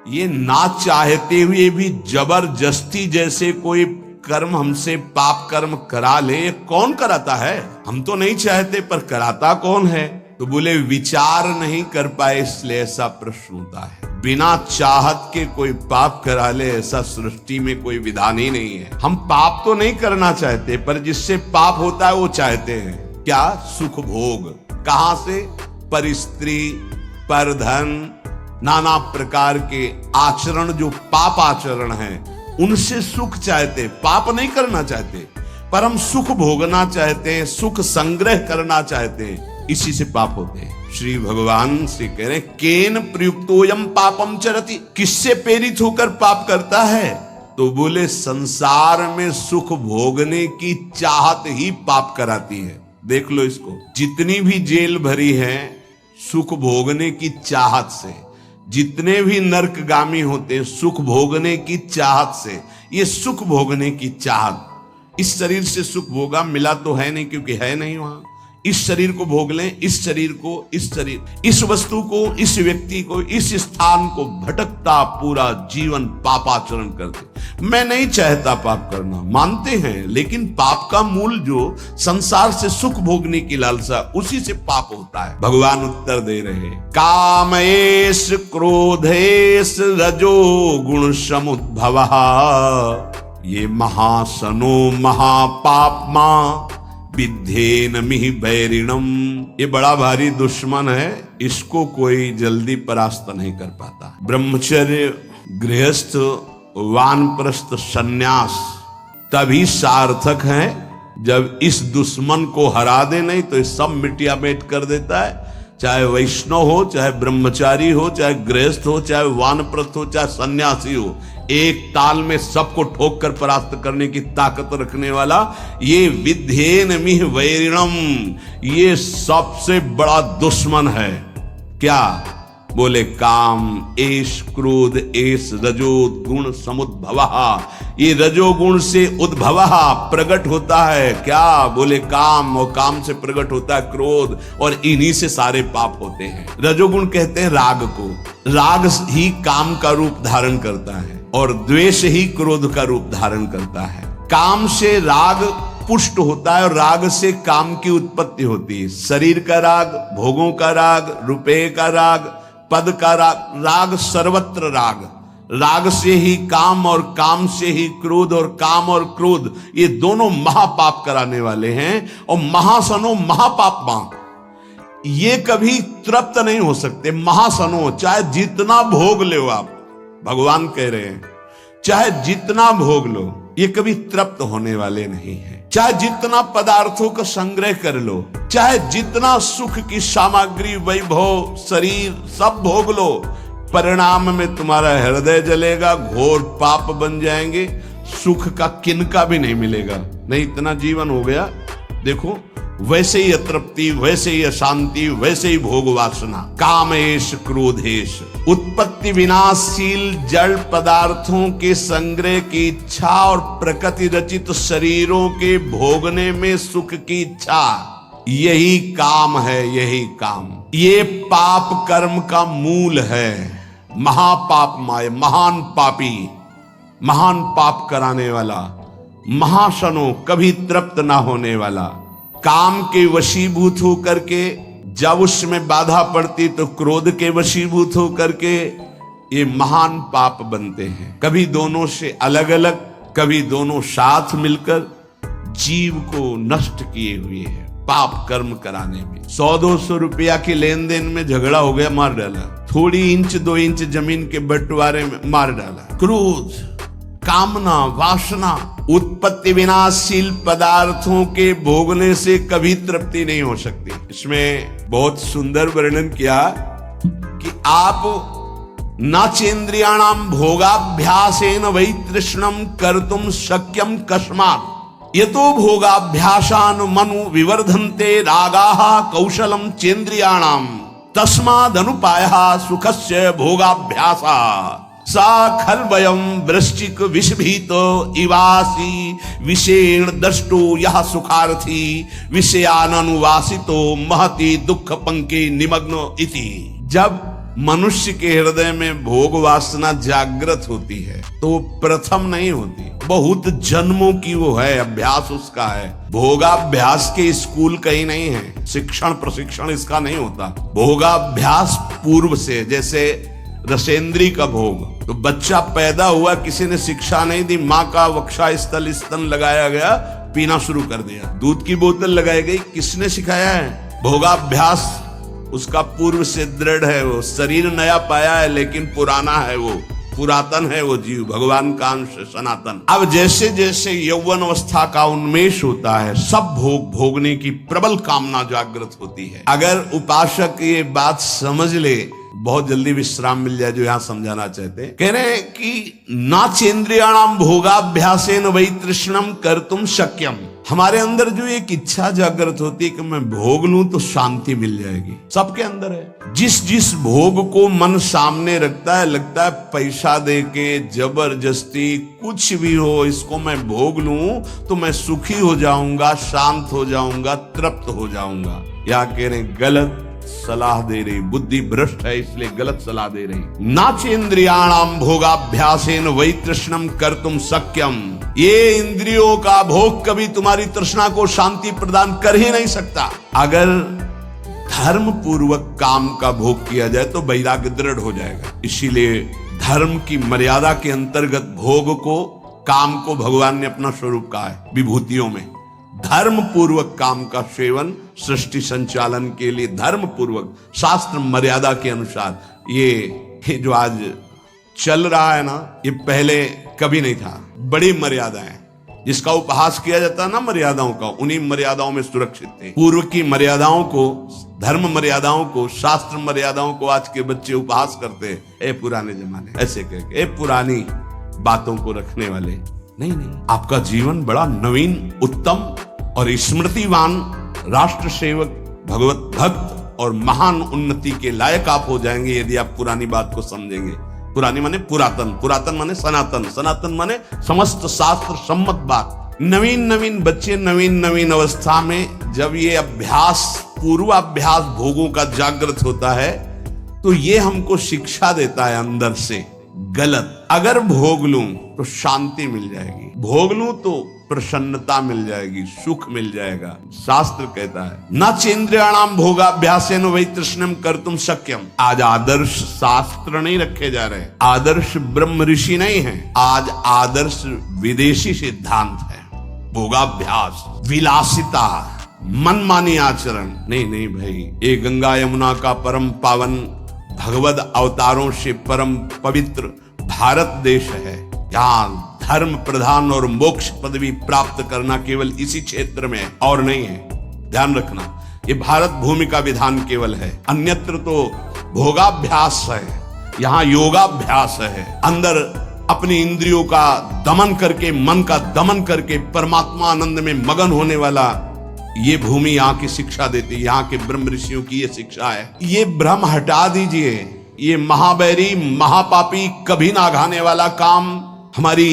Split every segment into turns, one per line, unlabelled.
ये ना चाहते हुए भी जबरदस्ती जैसे कोई कर्म हमसे पाप कर्म करा ले, ये कौन कराता है? हम तो नहीं चाहते पर कराता कौन है? तो बोले विचार नहीं कर पाए इसलिए ऐसा प्रश्न होता है। बिना चाहत के कोई पाप करा ले ऐसा सृष्टि में कोई विधान ही नहीं है। हम पाप तो नहीं करना चाहते पर जिससे पाप होता है वो चाहते हैं क्या? सुख भोग। कहां से? पर स्त्री, पर धन, नाना प्रकार के आचरण जो पाप आचरण है उनसे सुख चाहते, पाप नहीं करना चाहते पर हम सुख भोगना चाहते हैं, सुख संग्रह करना चाहते हैं, इसी से पाप होते हैं। श्री भगवान से कह रहे केन प्रयुक्तोयम पापम चरति, किससे प्रेरित होकर पाप करता है? तो बोले संसार में सुख भोगने की चाहत ही पाप कराती है। देख लो इसको, जितनी भी जेल भरी है सुख भोगने की चाहत से, जितने भी नरकगामी होते सुख भोगने की चाहत से। ये सुख भोगने की चाहत, इस शरीर से सुख भोगा मिला तो है नहीं क्योंकि है नहीं वहां। इस शरीर को भोग लें, इस शरीर को, इस शरीर, इस वस्तु को, इस व्यक्ति को, इस स्थान को भटकता पूरा जीवन पापाचरण करते। मैं नहीं चाहता पाप करना, मानते हैं, लेकिन पाप का मूल जो संसार से सुख भोगने की लालसा, उसी से पाप होता है। भगवान उत्तर दे रहे कामेश क्रोधेश रजो गुण समुद्भवः ये महासनो महापापमा विद्धेन मिहि बैरिणम। ये बड़ा भारी दुश्मन है, इसको कोई जल्दी परास्त नहीं कर पाता। ब्रह्मचर्य, गृहस्थ, वानप्रस्थ, सन्यास तभी सार्थक है जब इस दुश्मन को हरा दे, नहीं तो सब मिटिया मेट कर देता है। चाहे वैष्णव हो, चाहे ब्रह्मचारी हो, चाहे गृहस्थ हो, चाहे वानप्रस्थ हो, चाहे सन्यासी हो, एक ताल में सबको ठोक कर परास्त करने की ताकत रखने वाला ये विद्धेन मिह वैरिणम, ये सबसे बड़ा दुश्मन है। क्या? बोले काम एष क्रोध एष रजो गुण समुद्भवः, ये रजोगुण से उद्भव प्रकट होता है। क्या? बोले काम, और काम से प्रकट होता है क्रोध, और इन्हीं से सारे पाप होते हैं। रजोगुण कहते हैं राग को, राग ही काम का रूप धारण करता है और द्वेष ही क्रोध का रूप धारण करता है। काम से राग पुष्ट होता है और राग से काम की उत्पत्ति होती है। शरीर का राग, भोगों का राग, रुपये का राग, पद का राग, राग सर्वत्र राग, राग से ही काम और काम से ही क्रोध, और काम और क्रोध ये दोनों महापाप कराने वाले हैं। और महासनो महापापमा, ये कभी तृप्त नहीं हो सकते। महासनो, चाहे जितना भोग लो आप, भगवान कह रहे हैं चाहे जितना भोग लो, ये कभी तृप्त होने वाले नहीं है। चाहे जितना पदार्थों का संग्रह कर लो, चाहे जितना सुख की सामग्री, वैभव, शरीर सब भोग लो, परिणाम में तुम्हारा हृदय जलेगा, घोर पाप बन जाएंगे, सुख का किनका भी नहीं मिलेगा। नहीं, इतना जीवन हो गया, देखो वैसे ही अतृप्ति, वैसे ही अशांति, वैसे ही भोग वासना। कामेश क्रोधेश, उत्पत्ति विनाशशील जड़ पदार्थों के संग्रह की इच्छा और प्रकृति रचित शरीरों के भोगने में सुख की इच्छा, यही काम है, यही काम। ये पाप कर्म का मूल है। महापाप माय, महान पापी, महान पाप कराने वाला, महासनो, कभी तृप्त ना होने वाला, काम के वशीभूत होकर के जब उसमें बाधा पड़ती तो क्रोध के वशीभूत होकर के ये महान पाप बनते हैं। कभी दोनों से अलग अलग, कभी दोनों साथ मिलकर जीव को नष्ट किए हुए हैं पाप कर्म कराने में। 100-200 रुपया के लेन देन में झगड़ा हो गया, मार डाला। थोड़ी इंच 2 इंच जमीन के बंटवारे में मार डाला। क्रोध, कामना, वासना, उत्पत्ति विनाशशील पदार्थों के भोगने से कभी तृप्ति नहीं हो सकती। इसमें बहुत सुंदर वर्णन किया कि आप नाचेन्द्रियाणाम भोगाभ्यासेन वै तृष्णम कर्तुम शक्यम कस्मात् यतो भोगाभ्यासान मनु विवर्धन्ते रागाः कौशलम चेन्द्रियाणाम तस्मादनुपायः सुखस्य भोगाभ्यासः सा खलवयम वृश्चिक विषभीत इवासी विषेण दष्टो यह सुखार्थी विषयानुवासितो महति दुख पंके निमग्न इति। जब मनुष्य के हृदय में भोग वासना जागृत होती है तो वो प्रथम नहीं होती, बहुत जन्मों की वो है, अभ्यास उसका है। भोगाभ्यास के स्कूल कहीं नहीं है, शिक्षण प्रशिक्षण इसका नहीं होता। भोगाभ्यास पूर्व से, जैसे रसेंद्री का भोग, तो बच्चा पैदा हुआ, किसी ने शिक्षा नहीं दी, माँ का वक्षा स्थल स्तन लगाया गया, पीना शुरू कर दिया, दूध की बोतल लगाई गई, किसने सिखाया है? भोगाभ्यास उसका पूर्व से दृढ़ है, वो शरीर नया पाया है लेकिन पुराना है, वो पुरातन है, वो जीव भगवान का अंश सनातन। अब जैसे जैसे यौवन अवस्था का उन्मेष होता है, सब भोग भोगने की प्रबल कामना जागृत होती है। अगर उपासक ये बात समझ ले, बहुत जल्दी विश्राम मिल जाए, जो यहाँ समझाना चाहते हैं। कह रहे हैं कि नाचेन्द्रियाणाम भोगाभ्यासेन वै तृष्णम कर्तुम शक्यम। हमारे अंदर जो एक इच्छा जागृत होती है कि मैं भोग लूं तो शांति मिल जाएगी, सबके अंदर है। जिस जिस भोग को मन सामने रखता है, लगता है पैसा दे के जबरदस्ती कुछ भी हो, इसको मैं भोग लूं तो मैं सुखी हो जाऊंगा, शांत हो जाऊंगा, तृप्त हो जाऊंगा। या कह रहे गलत सलाह दे रही, बुद्धि भ्रष्ट है इसलिए गलत सलाह दे रही। नाचेन्द्रियाणाम भोगाभ्यासेन वै तृष्णम कर्तुम शक्यम। ये इंद्रियों का भोग कभी तुम्हारी तृष्णा को शांति प्रदान कर ही नहीं सकता। अगर धर्म पूर्वक काम का भोग किया जाए तो वैराग्य दृढ़ हो जाएगा। इसीलिए धर्म की मर्यादा के अंतर्गत भोग को, काम को भगवान ने अपना स्वरूप कहा है विभूतियों में। धर्म पूर्वक काम का सेवन सृष्टि संचालन के लिए, धर्म पूर्वक शास्त्र मर्यादा के अनुसार। ये जो आज चल रहा है ना, ये पहले कभी नहीं था। बड़ी मर्यादाएं, जिसका उपहास किया जाता है ना मर्यादाओं का, उन्हीं मर्यादाओं में सुरक्षित थे। पूर्व की मर्यादाओं को, धर्म मर्यादाओं को, शास्त्र मर्यादाओं को आज के बच्चे उपहास करते, ए पुराने जमाने, ऐसे कह के, ए पुरानी बातों को रखने वाले। नहीं नहीं, आपका जीवन बड़ा नवीन, उत्तम और स्मृतिवान, राष्ट्र सेवक, भगवत भक्त और महान उन्नति के लायक आप हो जाएंगे यदि आप पुरानी बात को समझेंगे। पुरानी माने पुरातन, पुरातन माने सनातन, सनातन माने समस्त शास्त्र सम्मत बात। नवीन नवीन बच्चे नवीन नवीन अवस्था में जब ये अभ्यास, पूर्वाभ्यास भोगों का जागृत होता है तो ये हमको शिक्षा देता है अंदर से गलत। अगर भोग लूं तो शांति मिल जाएगी, भोग लूं तो प्रसन्नता मिल जाएगी, सुख मिल जाएगा। शास्त्र कहता है न चेन्द्रियाणाम भोगाभ्यासेन वै तृष्णम कर्तुम शक्यम। आज आदर्श शास्त्र नहीं रखे जा रहे, आदर्श ब्रह्म ऋषि नहीं है, आज आदर्श विदेशी सिद्धांत है। भोगाभ्यास, विलासिता, मनमानी आचरण। नहीं नहीं भाई, ये गंगा यमुना का परम पावन, भगवद अवतारों से परम पवित्र भारत देश है। यहाँ धर्म प्रधान और मोक्ष पदवी प्राप्त करना केवल इसी क्षेत्र में है और नहीं है, ध्यान रखना। ये भारत भूमि का विधान केवल है, अन्यत्र तो भोगाभ्यास है, यहाँ योगाभ्यास है। अंदर अपनी इंद्रियों का दमन करके, मन का दमन करके परमात्मा आनंद में मगन होने वाला ये भूमि यहाँ की शिक्षा देती है। यहाँ के ब्रह्म ऋषियों की ये शिक्षा है। ये भ्रम हटा दीजिए, ये महाबैरी महापापी कभी ना घाने वाला काम हमारी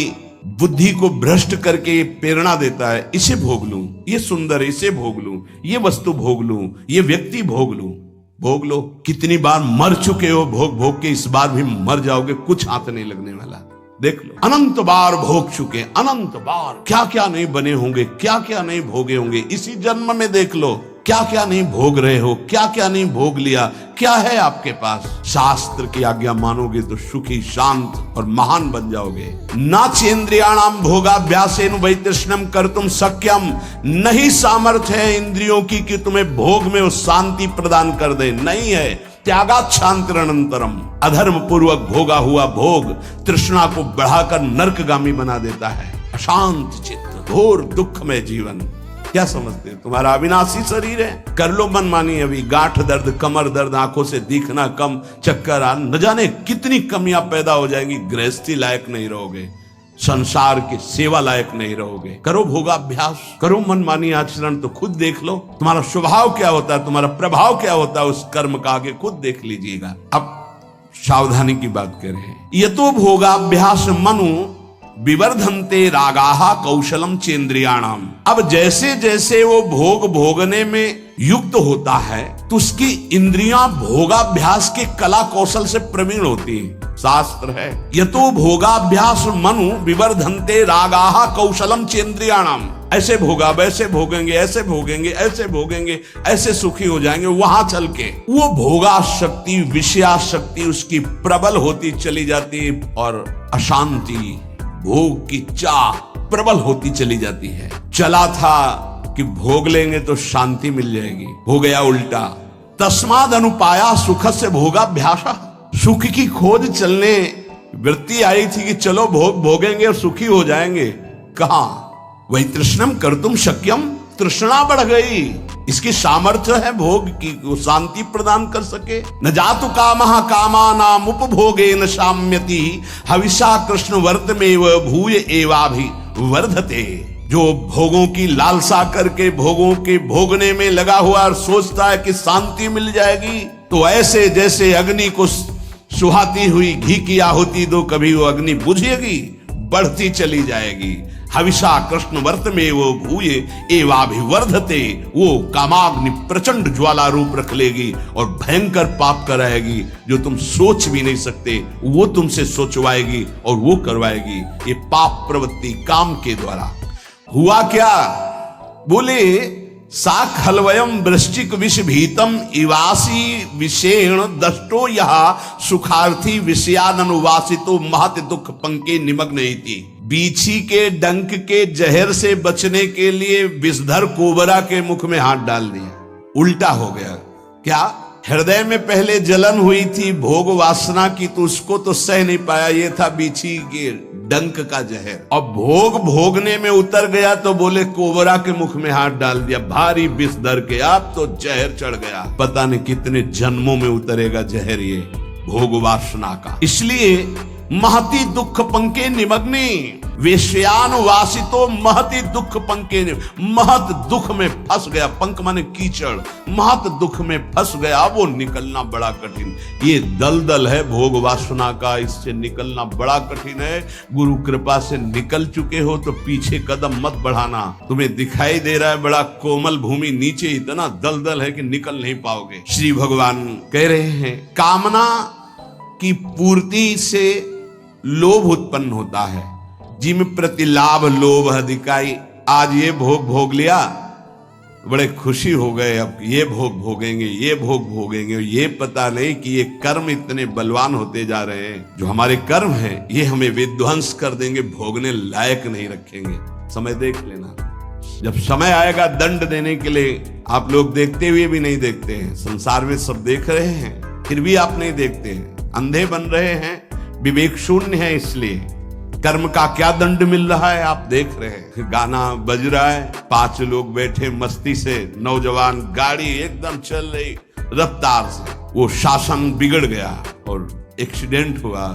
बुद्धि को भ्रष्ट करके प्रेरणा देता है। इसे भोग लूं, ये सुंदर है, इसे भोग लूं, ये वस्तु भोग लूं, ये व्यक्ति भोग लूं। भोग लो, कितनी बार मर चुके हो भोग भोग के, इस बार भी मर जाओगे, कुछ हाथ नहीं लगने वाला। देख लो, अनंत बार भोग चुके, अनंत बार, क्या क्या नहीं बने होंगे, क्या क्या नहीं भोगे होंगे। इसी जन्म में देख लो क्या क्या नहीं भोग रहे हो, क्या क्या नहीं भोग लिया, क्या है आपके पास। शास्त्र की आज्ञा मानोगे तो सुखी, शांत और महान बन जाओगे। ना चेन्द्रियाणाम भोगाभ्यासेन वै तृष्णम कर्तुम शक्यम। नहीं सामर्थ्य है इंद्रियों की कि तुम्हें भोग में वो शांति प्रदान कर दे, नहीं है। त्यागाच्छांतरनंतरम, अधर्म पूर्वक भोगा हुआ भोग तृष्णा को बढ़ाकर नरकगामी बना देता है। अशांत चित्त, घोर दुख में जीवन। क्या समझते हैं, तुम्हारा अविनाशी शरीर है, कर लो मनमानी। अभी गांठ दर्द, कमर दर्द, आंखों से दिखना कम, चक्कर आ, न जाने कितनी कमियां पैदा हो जाएंगी। गृहस्थी लायक नहीं रहोगे, संसार की सेवा लायक नहीं रहोगे। करो भोगाभ्यास, करो मनमानी आचरण, तो खुद देख लो तुम्हारा स्वभाव क्या होता है, तुम्हारा प्रभाव क्या होता है उस कर्म का, आगे खुद देख लीजिएगा। अब सावधानी की बात कर रहे हैं। यतो भोगाभ्यास मनु विवर्धन्ते रागाहा कौशलम चेन्द्रियाणाम। अब जैसे जैसे वो भोग भोगने में युक्त होता है तो उसकी इंद्रियां भोगाभ्यास के कला कौशल से प्रवीण होती हैं। शास्त्र है यतो भोगाभ्यास मनु विवर्धन्ते रागाः कौशलम चेन्द्रियाणाम। ऐसे भोगा, वैसे भोगेंगे, ऐसे भोगेंगे, ऐसे भोगेंगे, ऐसे सुखी हो जाएंगे। वहां चल के वो भोगा शक्ति, विषया शक्ति उसकी प्रबल होती चली जाती और अशांति, भोग की चाह प्रबल होती चली जाती है। चला था कि भोग लेंगे तो शांति मिल जाएगी, हो गया उल्टा। तस्माद अनुपाया सुख से भोगाभ्यास। सुख की खोज चलने वृत्ति आई थी कि चलो भोग भोगेंगे और सुखी हो जाएंगे। कहां? वही तृष्णम कर्तुम शक्यम, तृष्णा बढ़ गई। इसकी सामर्थ्य है भोग की, वो शांति प्रदान कर सके। न जातु कामः कामानाम उपभोगे न शाम्यति हविषा कृष्ण वर्तमेव भूय एवाभि वर्धते। जो भोगों की लालसा करके भोगों के भोगने में लगा हुआ और सोचता है कि शांति मिल जाएगी, तो ऐसे जैसे अग्नि को सुहाती हुई घी की आहुति दो, कभी वो अग्नि बुझेगी, बढ़ती चली जाएगी। हविषा कृष्ण वर्त में वो भूये एवाभिवर्धते। वो कामाग्नि प्रचंड ज्वाला रूप रख लेगी और भयंकर पाप कराएगी जो तुम सोच भी नहीं सकते, वो तुमसे सोचवाएगी और वो करवाएगी। ये पाप प्रवृत्ति काम के द्वारा। हुआ क्या? बोले सा खलवयम वृश्चिक विष भीतम इवासी विषेण दष्टो यह सुखार्थी विषयानुवासितो महत दुख पंके निमग्न थी। बीछी के डंक के जहर से बचने के लिए विषधर कोबरा के मुख में हाथ डाल दिया। उल्टा हो गया। क्या? हृदय में पहले जलन हुई थी भोग वासना की, तो उसको तो सह नहीं पाया, ये था बीछी के डंक का जहर। और भोग भोगने में उतर गया तो बोले कोबरा के मुख में हाथ डाल दिया, भारी विष धर के आप तो जहर चढ़ गया। पता नहीं कितने जन्मों में उतरेगा जहर ये भोग वासना का। इसलिए महति दुख पंके निमग्ने वेश्यानुवासितो महति दुख पंके। महत दुख में फंस गया, पंक माने कीचड़, महत दुख में फंस गया, वो निकलना बड़ा कठिन। ये दलदल है भोग वासना का, इससे निकलना बड़ा कठिन है। गुरु कृपा से निकल चुके हो तो पीछे कदम मत बढ़ाना। तुम्हें दिखाई दे रहा है बड़ा कोमल भूमि, नीचे इतना दलदल है कि निकल नहीं पाओगे। श्री भगवान कह रहे हैं कामना की पूर्ति से लोभ उत्पन्न होता है, जिम प्रति लाभ लोभ अधिकाई। आज ये भोग भोग लिया, बड़े खुशी हो गए, अब ये भोग भोगेंगे, ये भोग भोगेंगे। ये पता नहीं कि ये कर्म इतने बलवान होते जा रहे हैं। जो हमारे कर्म हैं ये हमें विध्वंस कर देंगे, भोगने लायक नहीं रखेंगे। समय देख लेना, जब समय आएगा दंड देने के लिए। आप लोग देखते हुए भी नहीं देखते हैं, संसार में सब देख रहे हैं फिर भी आप नहीं देखते हैं, अंधे बन रहे हैं, विवेक शून्य है। इसलिए कर्म का क्या दंड मिल रहा है आप देख रहे हैं। गाना बज रहा है, 5 लोग बैठे मस्ती से, नौजवान, गाड़ी एकदम चल रही रफ्तार से, वो शासन बिगड़ गया और एक्सीडेंट हुआ,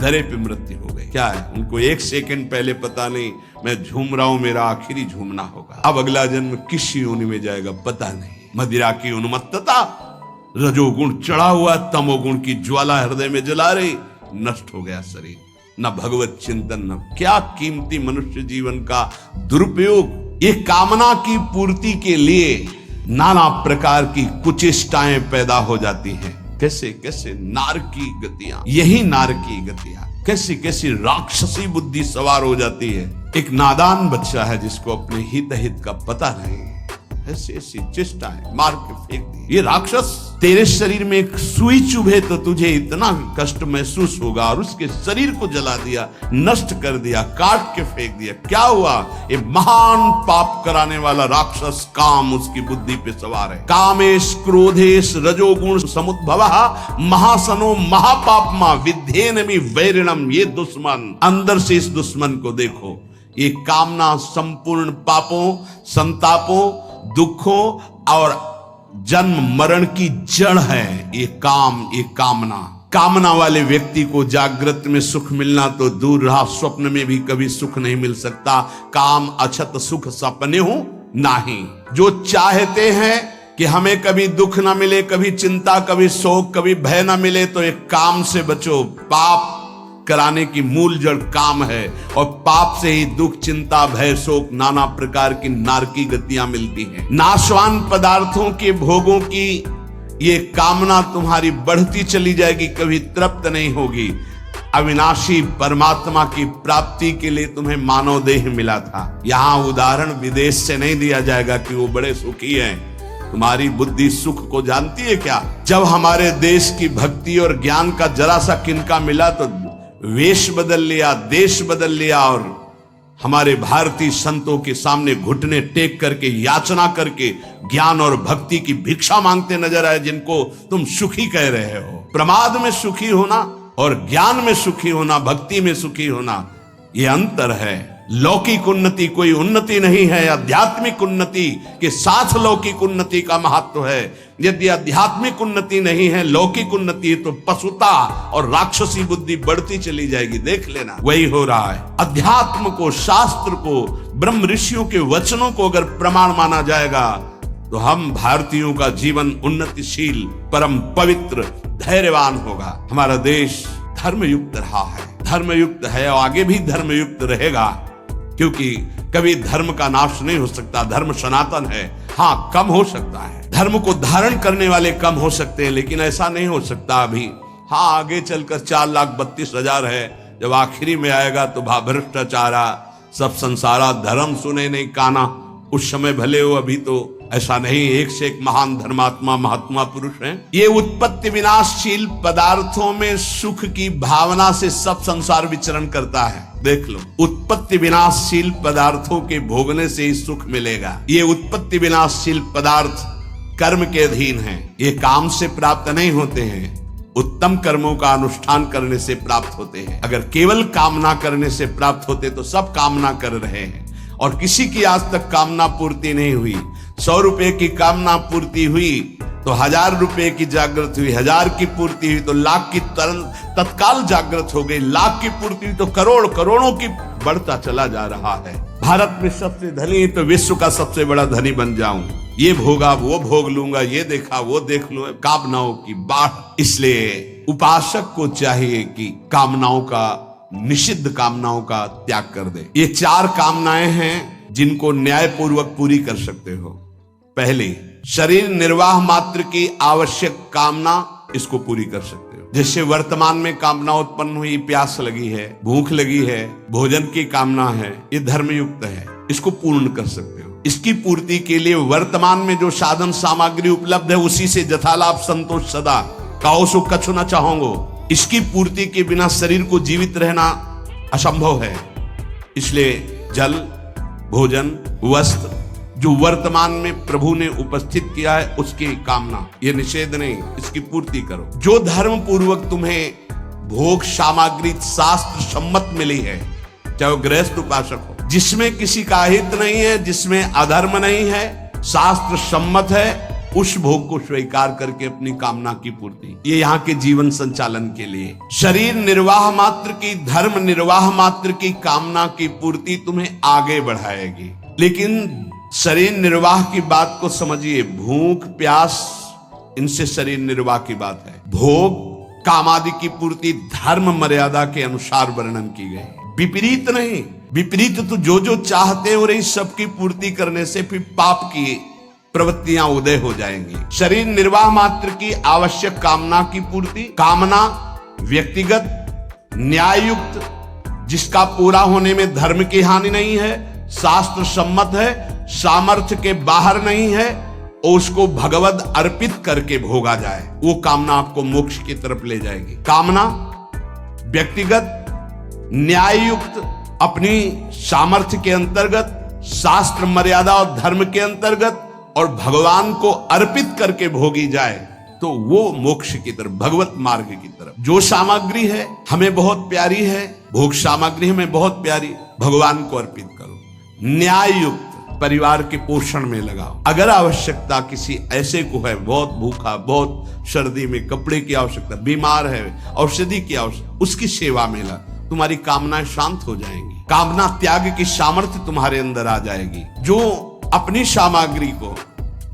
धरे पे मृत्यु हो गई। क्या है? उनको 1 सेकंड पहले पता नहीं मैं झूम रहा हूं, मेरा आखिरी झूमना होगा, अब अगला जन्म किस योनि में जाएगा पता नहीं। मदिरा की उन्मत्तता, रजोगुण चढ़ा हुआ, तमोगुण की ज्वाला हृदय में जला रही, नष्ट हो गया शरीर। न भगवत चिंतन, न क्या कीमती मनुष्य जीवन का दुरुपयोग। ये कामना की पूर्ति के लिए नाना प्रकार की कुचेष्टाएं पैदा हो जाती हैं। कैसे कैसे नार की गतियां, यही नार की गतियां, कैसी कैसी राक्षसी बुद्धि सवार हो जाती है। एक नादान बच्चा है जिसको अपने हित का पता नहीं, ऐसी ऐसी चेष्टाएं मार के फेंक दी। ये राक्षस, तेरे शरीर में एक सुई चुभे तो तुझे इतना कष्ट महसूस होगा, और उसके शरीर को जला दिया, नष्ट कर दिया, काट के फेंक दिया। क्या हुआ? ये महान पाप कराने वाला राक्षस काम उसकी बुद्धि पे सवार है। कामेश क्रोधेश रजोगुण समुद्भवः महासनो महापापमा विद्धेनमि वैरिणम। ये दुश्मन, अंदर से इस दुश्मन को देखो। ये कामना संपूर्ण पापों, संतापों, दुखों और जन्म मरण की जड़ है। ये काम, ये कामना। कामना वाले व्यक्ति को जागृत में सुख मिलना तो दूर रहा, स्वप्न में भी कभी सुख नहीं मिल सकता। काम अछत सुख सपने हो नहीं। जो चाहते हैं कि हमें कभी दुख ना मिले, कभी चिंता, कभी शोक, कभी भय ना मिले, तो एक काम से बचो। पाप कराने की मूल जड़ काम है, और पाप से ही दुख, चिंता, भय, शोक, नाना प्रकार की नारकी गतियां मिलती हैं। नाशवान पदार्थों के भोगों की ये कामना तुम्हारी बढ़ती चली जाएगी, कभी तृप्त नहीं होगी। अविनाशी परमात्मा की प्राप्ति के लिए तुम्हें मानव देह मिला था। यहां उदाहरण विदेश से नहीं दिया जाएगा कि वो बड़े सुखी हैं। तुम्हारी बुद्धि सुख को जानती है क्या? जब हमारे देश की भक्ति और ज्ञान का जरा सा किनका मिला तो वेश बदल लिया, देश बदल लिया, और हमारे भारतीय संतों के सामने घुटने टेक करके, याचना करके ज्ञान और भक्ति की भिक्षा मांगते नजर आए, जिनको तुम सुखी कह रहे हो। प्रमाद में सुखी होना और ज्ञान में सुखी होना, भक्ति में सुखी होना, ये अंतर है। लौकिक उन्नति कोई उन्नति नहीं है। आध्यात्मिक उन्नति के साथ लौकिक उन्नति का महत्व है। यदि आध्यात्मिक उन्नति नहीं है, लौकिक उन्नति है, तो पशुता और राक्षसी बुद्धि बढ़ती चली जाएगी। देख लेना, वही हो रहा है। अध्यात्म को, शास्त्र को, ब्रह्म ऋषियों के वचनों को अगर प्रमाण माना जाएगा तो हम भारतीयों का जीवन उन्नतिशील, परम पवित्र, धैर्यवान होगा। हमारा देश धर्मयुक्त रहा है, धर्मयुक्त है और आगे भी धर्मयुक्त रहेगा, क्योंकि कभी धर्म का नाश नहीं हो सकता। धर्म सनातन है। हाँ, कम हो सकता है, धर्म को धारण करने वाले कम हो सकते हैं, लेकिन ऐसा नहीं हो सकता अभी। हाँ, आगे चलकर 4,32,000 है, जब आखिरी में आएगा तो भ्रष्टाचारा सब संसारा, धर्म सुने नहीं काना, उस समय भले हो, अभी तो ऐसा नहीं। एक से एक महान धर्मात्मा, महात्मा पुरुष हैं। ये उत्पत्ति विनाशशील पदार्थों में सुख की भावना से सब संसार विचरण करता है। देख लो, उत्पत्ति विनाशशील पदार्थों के भोगने से ही सुख मिलेगा। ये उत्पत्ति विनाशशील पदार्थ कर्म के अधीन हैं। ये काम से प्राप्त नहीं होते हैं, उत्तम कर्मों का अनुष्ठान करने से प्राप्त होते हैं। अगर केवल कामना करने से प्राप्त होते तो सब कामना कर रहे हैं, और किसी की आज तक कामना पूर्ति नहीं हुई। 100 रुपए की कामना पूर्ति हुई तो 1000 रुपए की जागृत हुई, 1000 की पूर्ति हुई तो लाख की तत्काल जागृत हो गई, लाख की पूर्ति हुई तो करोड़, करोड़ों की बढ़ता चला जा रहा है। भारत में सबसे धनी तो विश्व का सबसे बड़ा धनी बन जाऊं, ये भोगा वो भोग लूंगा, ये देखा वो देख लूंगा, कामनाओं की बाढ़। इसलिए उपासक को चाहिए कि कामनाओं का, निषिद्ध कामनाओं का त्याग कर दे। ये 4 कामनाएं हैं जिनको न्यायपूर्वक पूरी कर सकते हो। पहली, शरीर निर्वाह मात्र की आवश्यक कामना, इसको पूरी कर सकते हो। जैसे वर्तमान में कामना उत्पन्न हुई, प्यास लगी है, भूख लगी है, भोजन की कामना है, ये धर्मयुक्त है, इसको पूर्ण कर सकते हो। इसकी पूर्ति के लिए वर्तमान में जो साधन सामग्री उपलब्ध है उसी से जथालाभ संतोष सदा, काओ सुख कछु न चाहोगो। इसकी पूर्ति के बिना शरीर को जीवित रहना असंभव है। इसलिए जल, भोजन, वस्त्र जो वर्तमान में प्रभु ने उपस्थित किया है उसकी कामना, ये निषेध नहीं, इसकी पूर्ति करो। जो धर्म पूर्वक तुम्हें भोग सामग्री शास्त्र सम्मत मिली है, चाहे वो गृहस्थ उपासक हो, जिसमें किसी का हित नहीं है, जिसमें अधर्म नहीं है, शास्त्र सम्मत है, उस भोग को स्वीकार करके अपनी कामना की पूर्ति, ये यहाँ के जीवन संचालन के लिए। शरीर निर्वाह मात्र की, धर्म निर्वाह मात्र की कामना की पूर्ति तुम्हें आगे बढ़ाएगी। लेकिन शरीर निर्वाह की बात को समझिए, भूख प्यास इनसे शरीर निर्वाह की बात है। भोग कामादि की पूर्ति धर्म मर्यादा के अनुसार वर्णन की गई, विपरीत नहीं। विपरीत तो जो चाहते हो रही सबकी पूर्ति करने से फिर पाप की प्रवृत्तियां उदय हो जाएंगी। शरीर निर्वाह मात्र की आवश्यक कामना की पूर्ति, कामना व्यक्तिगत न्यायुक्त, जिसका पूरा होने में धर्म की हानि नहीं है, शास्त्र सम्मत है, सामर्थ्य के बाहर नहीं है, और उसको भगवत अर्पित करके भोगा जाए, वो कामना आपको मोक्ष की तरफ ले जाएगी। कामना व्यक्तिगत न्यायुक्त, अपनी सामर्थ्य के अंतर्गत, शास्त्र मर्यादा और धर्म के अंतर्गत, और भगवान को अर्पित करके भोगी जाए तो वो मोक्ष की तरफ, भगवत मार्ग की तरफ। जो सामग्री है हमें बहुत प्यारी है, भोग सामग्री हमें बहुत प्यारी, भगवान को अर्पित करो। न्याय युक्त परिवार के पोषण में लगाओ। अगर आवश्यकता किसी ऐसे को है, बहुत भूखा, बहुत सर्दी में कपड़े की आवश्यकता, बीमार है, औषधि की आवश्यकता, उसकी सेवा में लगा, तुम्हारी कामनाएं शांत हो जाएंगी। कामना त्याग की सामर्थ्य तुम्हारे अंदर आ जाएगी। जो अपनी सामग्री को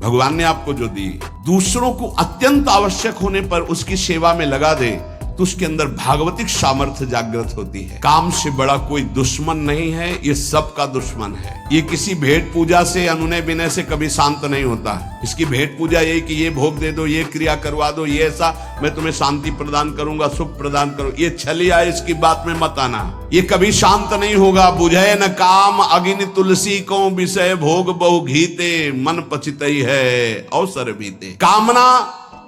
भगवान ने आपको जो दी, दूसरों को अत्यंत आवश्यक होने पर उसकी सेवा में लगा दे, तो उसके अंदर भागवतिक सामर्थ्य जागृत होती है। काम से बड़ा कोई दुश्मन नहीं है, ये सबका दुश्मन है। ये किसी भेंट पूजा से, अनुनय विनय से कभी शांत नहीं होता। इसकी भेंट पूजा यही कि ये भोग दे दो, ये क्रिया करवा दो, ये ऐसा मैं तुम्हें शांति प्रदान करूंगा, सुख प्रदान करूं, ये छलिया, इसकी बात में मत आना। ये कभी शांत नहीं होगा। बुझे न काम अग्नि तुलसी को, विषय भोग बहु घीते, मन पचितई है अवसर बीते। कामना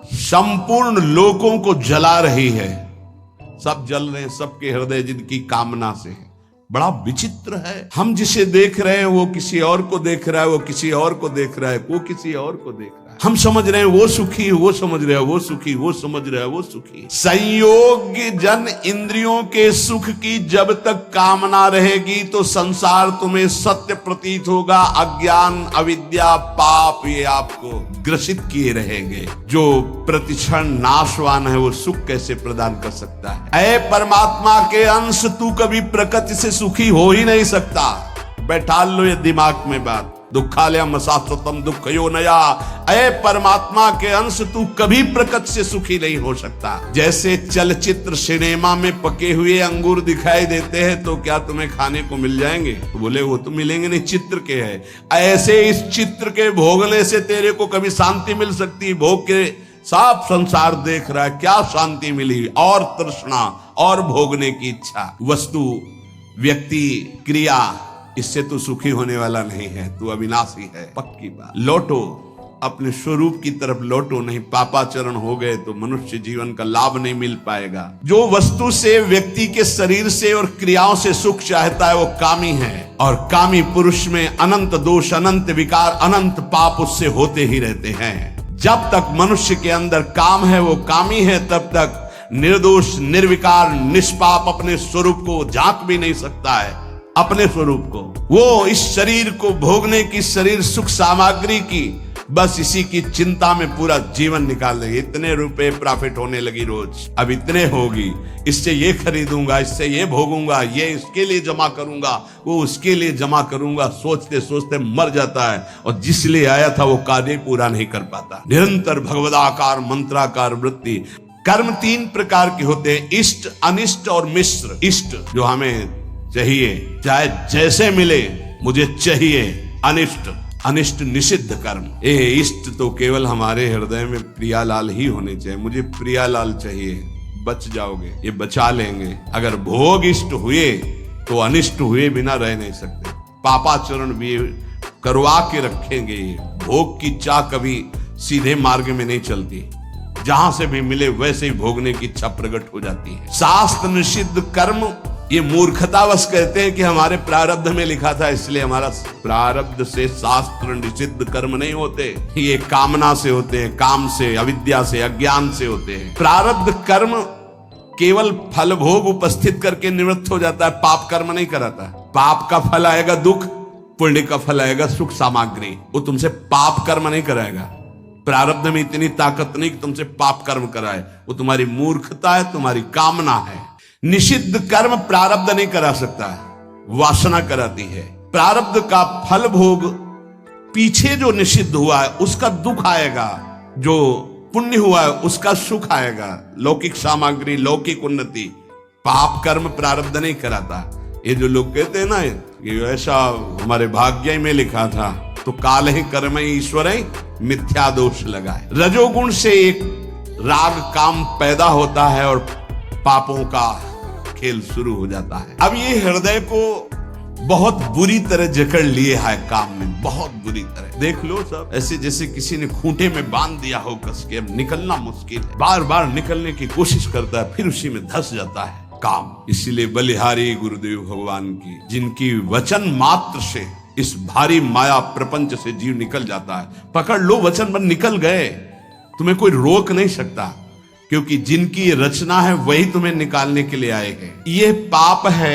संपूर्ण लोकों को जला रही है। सब जल रहे हैं, सबके हृदय जिनकी कामना से है। बड़ा विचित्र है। हम जिसे देख रहे हैं वो किसी और को देख रहा है, वो किसी और को देख रहा है, वो किसी और को देख रहा है। हम समझ रहे हैं वो सुखी, वो समझ रहे हैं वो सुखी, वो समझ रहे हैं वो सुखी। संयोग जन इंद्रियों के सुख की जब तक कामना रहेगी तो संसार तुम्हें सत्य प्रतीत होगा। अज्ञान, अविद्या, पाप ये आपको ग्रसित किए रहेंगे। जो प्रतिक्षण नाशवान है वो सुख कैसे प्रदान कर सकता है? ऐ परमात्मा के अंश, तू कभी प्रकृति से सुखी हो ही नहीं सकता। बैठा लो ये दिमाग में बात। दुखालयम शाश्वतम दुखयो नया। ऐ परमात्मा के अंश, तू कभी प्रकृति से सुखी नहीं हो सकता। जैसे चलचित्र सिनेमा में पके हुए अंगूर दिखाई देते हैं तो क्या तुम्हें खाने को मिल जाएंगे? तो बोले वो तो मिलेंगे नहीं, चित्र के है। ऐसे इस चित्र के भोगने से तेरे को कभी शांति मिल सकती? भोग के साफ संसार देख रहा है, क्या शांति मिली? और तृष्णा और भोगने की इच्छा। वस्तु, व्यक्ति, क्रिया, इससे तू सुखी होने वाला नहीं है। तू अविनाशी है, पक्की बात। लौटो अपने स्वरूप की तरफ लौटो, नहीं पापाचरण हो गए तो मनुष्य जीवन का लाभ नहीं मिल पाएगा। जो वस्तु से, व्यक्ति के शरीर से और क्रियाओं से सुख चाहता है वो कामी है। और कामी पुरुष में अनंत दोष, अनंत विकार, अनंत पाप उससे होते ही रहते हैं। जब तक मनुष्य के अंदर काम है वो कामी है, तब तक निर्दोष, निर्विकार, निष्पाप अपने स्वरूप को झांक भी नहीं सकता है। अपने स्वरूप को वो इस शरीर को भोगने की, शरीर सुख सामग्री की, बस इसी की चिंता में पूरा जीवन निकाल देगी। इतने रुपए प्रॉफिट होने लगी रोज, अब इतने होगी, इससे ये खरीदूंगा, इससे ये भोगूंगा, ये इसके लिए जमा करूंगा, वो उसके लिए जमा करूंगा। सोचते सोचते मर जाता है और जिस लिए आया था वो कार्य पूरा नहीं कर पाता। निरंतर भगवदाकार मंत्राकार वृत्ति। कर्म तीन प्रकार के होते हैं, इष्ट, अनिष्ट और मिश्र। इष्ट जो हमें चाहिए, चाहे जैसे मिले मुझे चाहिए। अनिष्ट, अनिष्ट निषिद्ध कर्म। इष्ट तो केवल हमारे हृदय में प्रियालाल ही होने चाहिए। मुझे प्रियालाल चाहिए, बच जाओगे, ये बचा लेंगे। अगर भोग इष्ट हुए तो अनिष्ट हुए बिना रह नहीं सकते। पापाचरण भी करवा के रखेंगे। भोग की चाह कभी सीधे मार्ग में नहीं चलती, जहां से भी मिले वैसे ही भोगने की इच्छा प्रकट हो जाती है। शास्त्र निषिद्ध कर्म, ये मूर्खतावश कहते हैं कि हमारे प्रारब्ध में लिखा था इसलिए हमारा। प्रारब्ध से शास्त्र निषिद्ध कर्म नहीं होते, ये कामना से होते हैं, काम से, अविद्या से, अज्ञान से होते हैं। प्रारब्ध कर्म केवल फल भोग उपस्थित करके निवृत्त हो जाता है, पाप कर्म नहीं कराता। पाप का फल आएगा दुख, पुण्य का फल आएगा सुख सामग्री। वो तुमसे पाप कर्म नहीं कराएगा। प्रारब्ध में इतनी ताकत नहीं कि तुमसे पाप कर्म कराए, वो तुम्हारी मूर्खता है, तुम्हारी कामना है। निषिद्ध कर्म प्रारब्ध नहीं करा सकता है, वासना कराती है। प्रारब्ध का फल भोग पीछे जो निषिद्ध हुआ है उसका दुख आएगा, जो पुण्य हुआ है उसका सुख आएगा, लौकिक सामग्री, लौकिक उन्नति। पाप कर्म प्रारब्ध नहीं कराता। ये जो लोग कहते हैं ना कि ऐसा हमारे भाग्य में लिखा था, तो काल ही कर्म ईश्वर मिथ्या दोष लगाए। रजोगुण से एक राग काम पैदा होता है और पापों का खेल शुरू हो जाता है। अब ये हृदय को बहुत बुरी तरह जकड़ लिए है काम में, बहुत बुरी तरह। देख लो सब ऐसे जैसे किसी ने खूंटे में बांध दिया हो कस के। अब निकलना मुश्किल है, बार बार निकलने की कोशिश करता है, फिर उसी में धंस जाता है काम। इसीलिए बलिहारी गुरुदेव भगवान की, जिनकी वचन मात्र से इस भारी माया प्रपंच से जीव निकल जाता है। पकड़ लो वचन पर निकल गए, तुम्हें कोई रोक नहीं सकता, क्योंकि जिनकी रचना है वही तुम्हें निकालने के लिए आए हैं। ये पाप है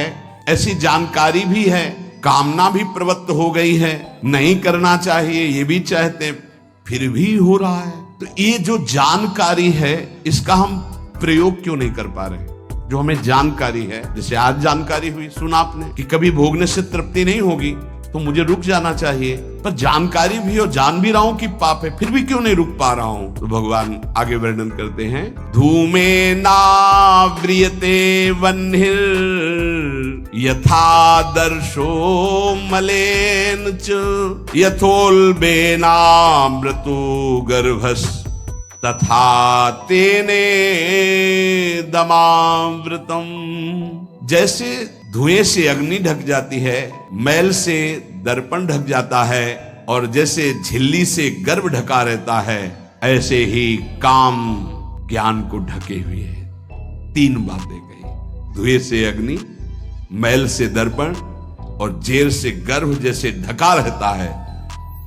ऐसी जानकारी भी है, कामना भी प्रवृत्त हो गई है, नहीं करना चाहिए ये भी चाहते हैं, फिर भी हो रहा है। तो ये जो जानकारी है इसका हम प्रयोग क्यों नहीं कर पा रहे? जो हमें जानकारी है, जैसे आज जानकारी हुई, सुना आपने कि कभी भोगने से तृप्ति नहीं होगी, तो मुझे रुक जाना चाहिए, पर जानकारी भी और जान भी रहा हूं कि पाप है, फिर भी क्यों नहीं रुक पा रहा हूं। तो भगवान आगे वर्णन करते हैं, धूमे नाव्रियते वह्निर् यथा दर्शो मलेन च यथोल्बेनामृतो गर्भस् तथा तेने दमावृतम। जैसे धुएं से अग्नि ढक जाती है, मैल से दर्पण ढक जाता है, और जैसे झिल्ली से गर्भ ढका रहता है, ऐसे ही काम ज्ञान को ढके हुए है। 3 बातें कही, धुएं से अग्नि, मैल से दर्पण और जेर से गर्भ जैसे ढका रहता है,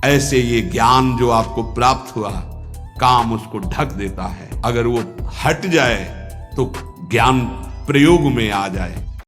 ऐसे ये ज्ञान जो आपको प्राप्त हुआ, काम उसको ढक देता है। अगर वो हट जाए तो ज्ञान प्रयोग में आ जाए,